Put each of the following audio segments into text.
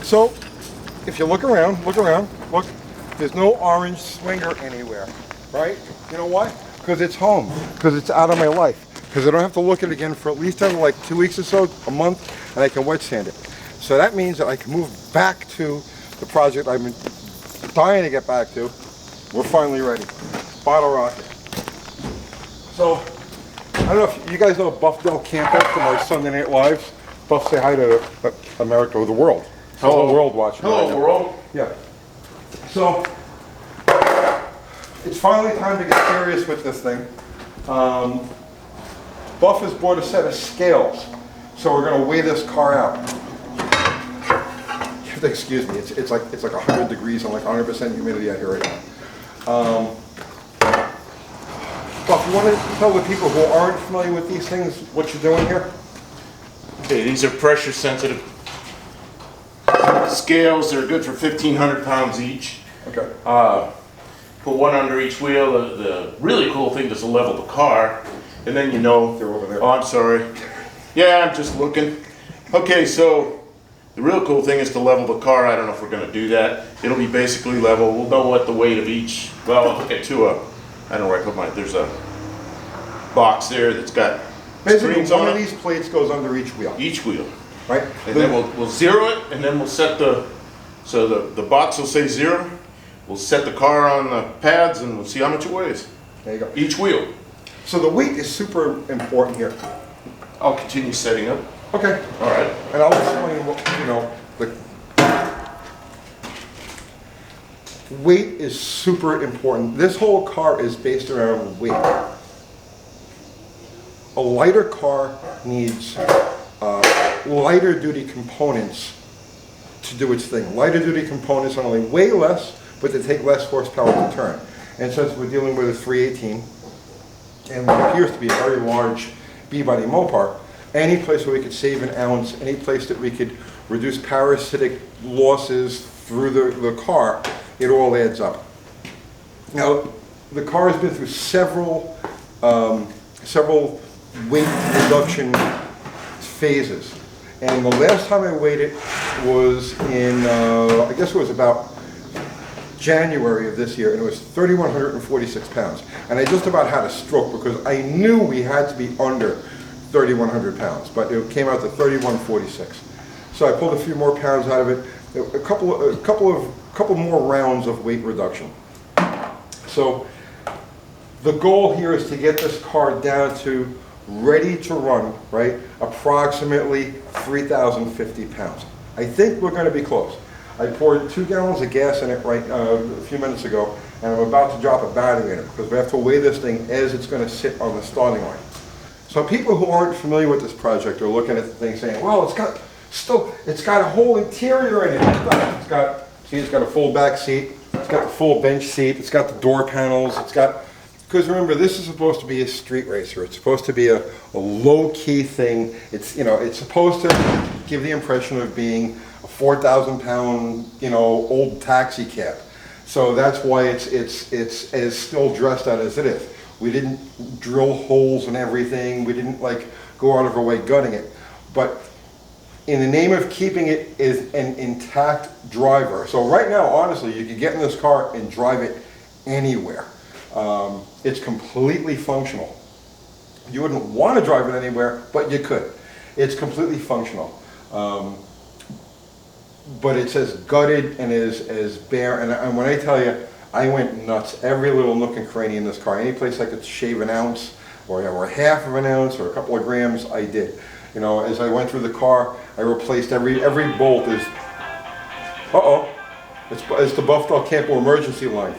So, if you look around, look, there's no orange swinger anywhere, right? You know why? Because it's home, because it's out of my life, because I don't have to look at it again for at least another like 2 weeks or so, a month, and I can wet sand it. So that means that I can move back to the project I've been dying to get back to. We're finally ready. Bottle rocket. So, I don't know if you guys know Buff Del Campo from our Sunday Night Lives. Buff, say hi to America or the world. Hello. The world watching. Hello, right world. Yeah. So, it's finally time to get serious with this thing. Buff has brought a set of scales, so we're going to weigh this car out. You have to excuse me. It's like 100 degrees and like 100% humidity out here right now. Buff, you want to tell the people who aren't familiar with these things what you're doing here? Okay, these are pressure sensitive scales. They're good for 1,500 pounds each. Okay. Put one under each wheel. The really cool thing is to level the car, and then you know. They're over there. Oh, I'm sorry. Yeah, I'm just looking. Okay, so the real cool thing is to level the car. I don't know if we're going to do that. It'll be basically level. We'll know what the weight of each. Well, I'll get to a. I don't know where I put mine. There's a box there that's got Basically, screens one on of it. these plates goes under each wheel, Each wheel. right? And then we'll zero it, and then we'll set so the box will say 0. We'll set the car on the pads, and we'll see how much it weighs. There you go. Each wheel. So the weight is super important here. I'll continue setting up. Okay. All right. And I'll explain what, the weight is super important. This whole car is based around weight. A lighter car needs lighter duty components to do its thing. Lighter duty components not only weigh less, but they take less horsepower to turn. And since we're dealing with a 318 and what appears to be a very large B-body Mopar, any place where we could save an ounce, any place that we could reduce parasitic losses through the car, it all adds up. Now, the car has been through several weight reduction phases. And the last time I weighed it was in, I guess it was about January of this year, and it was 3,146 pounds. And I just about had a stroke because I knew we had to be under 3,100 pounds, but it came out to 3,146. So I pulled a few more pounds out of it, a couple more rounds of weight reduction. So the goal here is to get this car down to ready to run, right? Approximately 3,050 pounds. I think we're going to be close. I poured 2 gallons of gas in it a few minutes ago, and I'm about to drop a battery in it because we have to weigh this thing as it's going to sit on the starting line. So people who aren't familiar with this project are looking at the thing saying, well, it's got a whole interior in it. It's got a full back seat, it's got the full bench seat, it's got the door panels, because remember, this is supposed to be a street racer. It's supposed to be a low-key thing. It's supposed to give the impression of being a 4,000-pound, old taxi cab. So that's why it's as still dressed out as it is. We didn't drill holes and everything. We didn't go out of our way gutting it. But in the name of keeping it as an intact driver. So right now, honestly, you could get in this car and drive it anywhere. It's completely functional. You wouldn't want to drive it anywhere, but you could. It's completely functional. But it's as gutted and as bare, and when I tell you, I went nuts. Every little nook and cranny in this car. Any place I could shave an ounce, or half of an ounce, or a couple of grams, I did. As I went through the car, I replaced every bolt. It's the Buff Del Campo emergency line.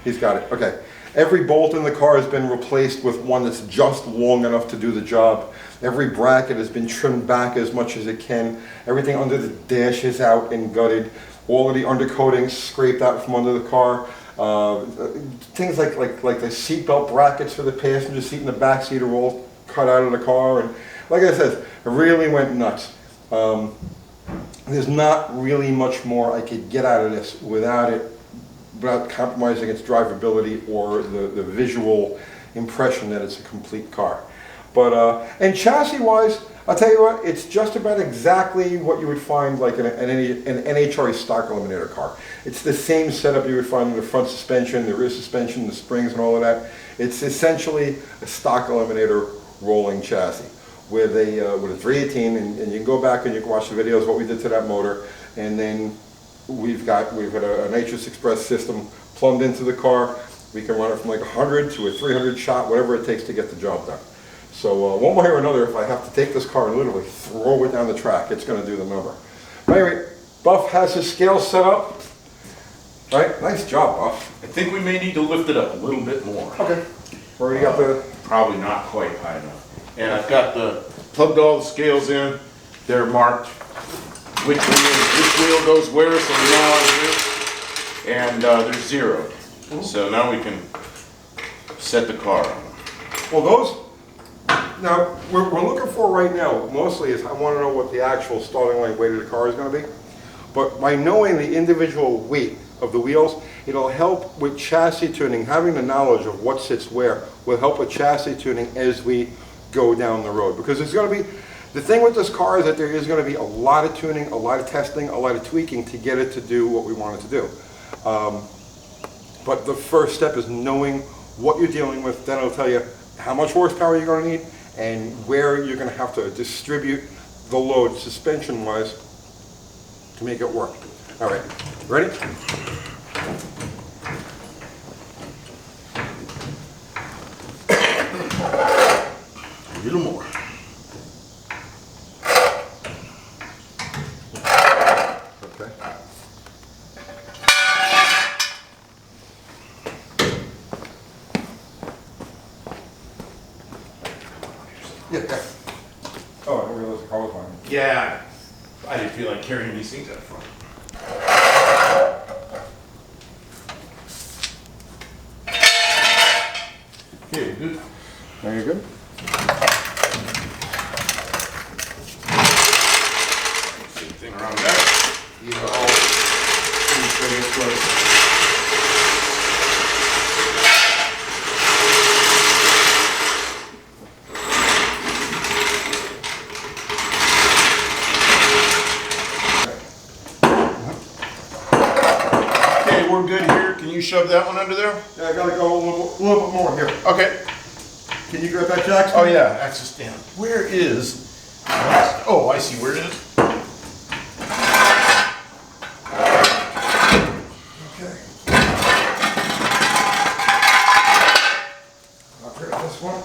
He's got it. Okay. Every bolt in the car has been replaced with one that's just long enough to do the job. Every bracket has been trimmed back as much as it can. Everything under the dash is out and gutted. All of the undercoating scraped out from under the car. Things like the seatbelt brackets for the passenger seat and the back seat are all cut out of the car. And like I said, it really went nuts. There's not really much more I could get out of this without compromising its drivability or the visual impression that it's a complete car. But and chassis-wise, I'll tell you what, it's just about exactly what you would find like in an NHRA stock eliminator car. It's the same setup you would find in the front suspension, the rear suspension, the springs and all of that. It's essentially a stock eliminator rolling chassis with a 318, and you can go back and you can watch the videos what we did to that motor, and then we've got a nitrous express system plumbed into the car. We can run it from like 100 to a 300 shot, whatever it takes to get the job done. So one way or another, if I have to take this car and literally throw it down the track, it's going to do the number. But anyway, Buff has his scale set up. Right, nice job, Buff. I think we may need to lift it up a little bit more. Okay. Already got the... Probably not quite high enough. And I've got plugged all the scales in. They're marked which wheel goes where, so we know how it is. And there's 0. So now we can set the car up. Well, those... Now, we're looking for right now, mostly is I want to know what the actual starting line weight of the car is going to be. But by knowing the individual weight of the wheels, it'll help with chassis tuning. Having the knowledge of what sits where will help with chassis tuning as we go down the road. Because it's going to be, the thing with this car is that there is going to be a lot of tuning, a lot of testing, a lot of tweaking to get it to do what we want it to do. But the first step is knowing what you're dealing with. Then it'll tell you how much horsepower you're going to need and where you're going to have to distribute the load suspension-wise to make it work. All right, ready? A little more. Okay. Yeah. Oh, I didn't realize the car was on. Yeah, I didn't feel like carrying these things up front. Okay, we're good. Now you're good? Same thing around that. These are all pretty close. Okay, we're good here. Can you shove that one under there? Yeah, I gotta go a little bit more here. Okay. Can you grab that jack? Oh yeah, access stand. Where is? Oh, I see where it is. Okay. I'll grab this one.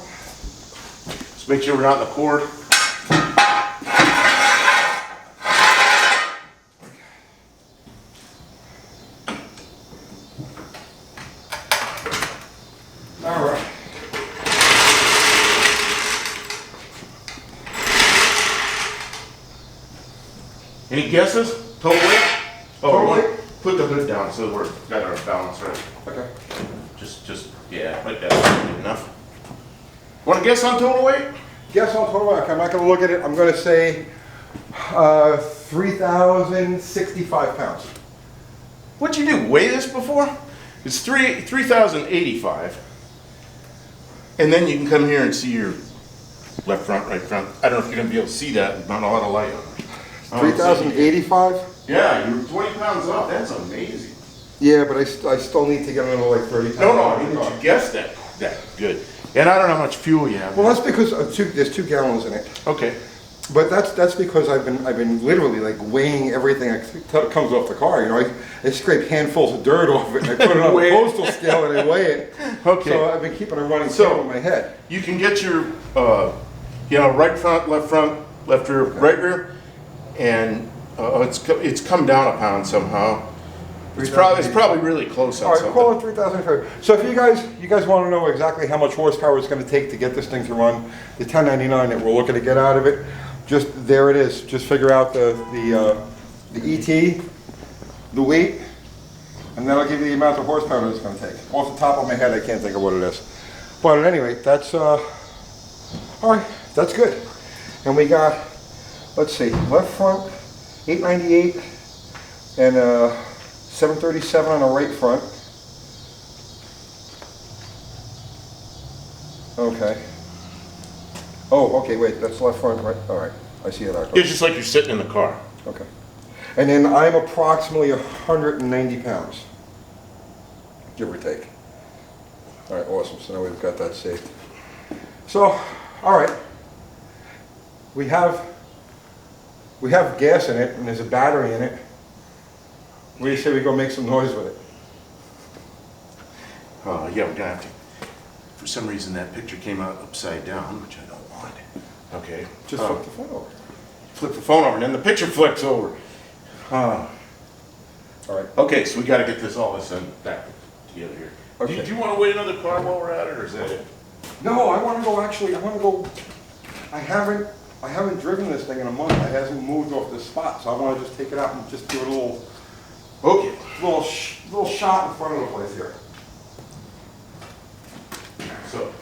Just make sure we're not in the cord. All right. Any guesses? Total weight? Oh, Total we want- weight? Put the hood down so we're got our balance right. Okay. Just yeah, like that's good enough. Want to guess on total weight? Guess on total weight. I'm not gonna look at it. I'm gonna say 3,065 pounds. What'd you do? Weigh this before? It's 3,085. And then you can come here and see your left front, right front. I don't know if you're gonna be able to see that. Not a lot of light on it. 3,085? Yeah, you're 20 pounds off. That's amazing. Yeah, but I still need to get another like 30 pounds. No, I mean, did you guess that? That good. And I don't know how much fuel you have. Well, that's because there's 2 gallons in it. Okay. But that's because I've been literally like weighing everything that comes off the car. You know, I scrape handfuls of dirt off it and I put it on Weigh a it. postal scale and I weigh it. Okay. So I've been keeping a running So- scale in my head. You can get your, right front, left rear, right rear, and it's come down a pound somehow. It's probably really close All on right, something. call it 3,000. So if you guys want to know exactly how much horsepower it's going to take to get this thing to run, the 1099 that we're looking to get out of it, just there it is. Just figure out the ET, the weight, and that'll give you the amount of horsepower that it's going to take. Off the top of my head, I can't think of what it is. But at any rate, that's all right. That's good. And we got, let's see, left front 898 and 737 on the right front. Okay. Oh, okay, wait, that's left front, right, all right, I see it now. It's just like you're sitting in the car. Okay. And then I'm approximately 190 pounds, give or take. All right, awesome, so now we've got that saved. So, all right. We have gas in it, and there's a battery in it. What do you say we go make some noise with it? Yeah, we're gonna have to. For some reason, that picture came out upside down, which I don't want. Okay. Just flip the phone over. Flip the phone over, and then the picture flips over. All right. Okay, so we gotta get this all this back together here. Okay. Do you want to wait another car while we're at it, or is that it? No, I want to go, actually, I haven't driven this thing in a month. It hasn't moved off the spot, so I want to just take it out and just do a little, Okay. little shot in front of the place here. So.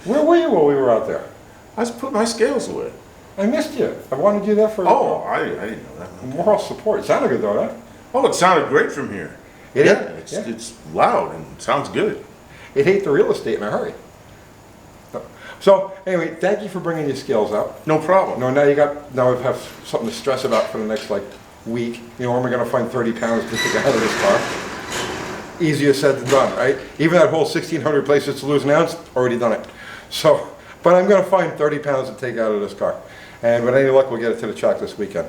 Where were you while we were out there? I just put my scales away. I missed you. I wanted you there for Oh, I didn't know that. moral support. It sounded good though, huh? Oh, it sounded great from here. It yeah, is? it's loud and sounds good. It ate the real estate in a hurry. So anyway, thank you for bringing your skills up. No problem. No, now we have something to stress about for the next like week. You know, where am I going to find 30 pounds to take out of this car? Easier said than done, right? Even that whole 1,600 places to lose an ounce, already done it. So, but I'm going to find 30 pounds to take out of this car. And with any luck, we'll get it to the track this weekend.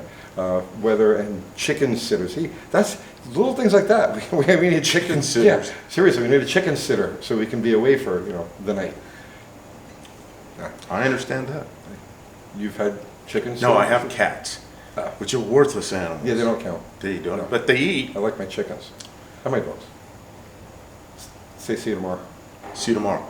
Weather and chicken sitter. See, that's little things like that. We need a chicken sitter. Yeah, seriously, we need a chicken sitter so we can be away for, the night. I understand that. You've had chicken sitter? No, I have cats, which are worthless animals. Yeah, they don't count. They don't, No. but they eat. I like my chickens. And my dogs. Say see you tomorrow. See you tomorrow.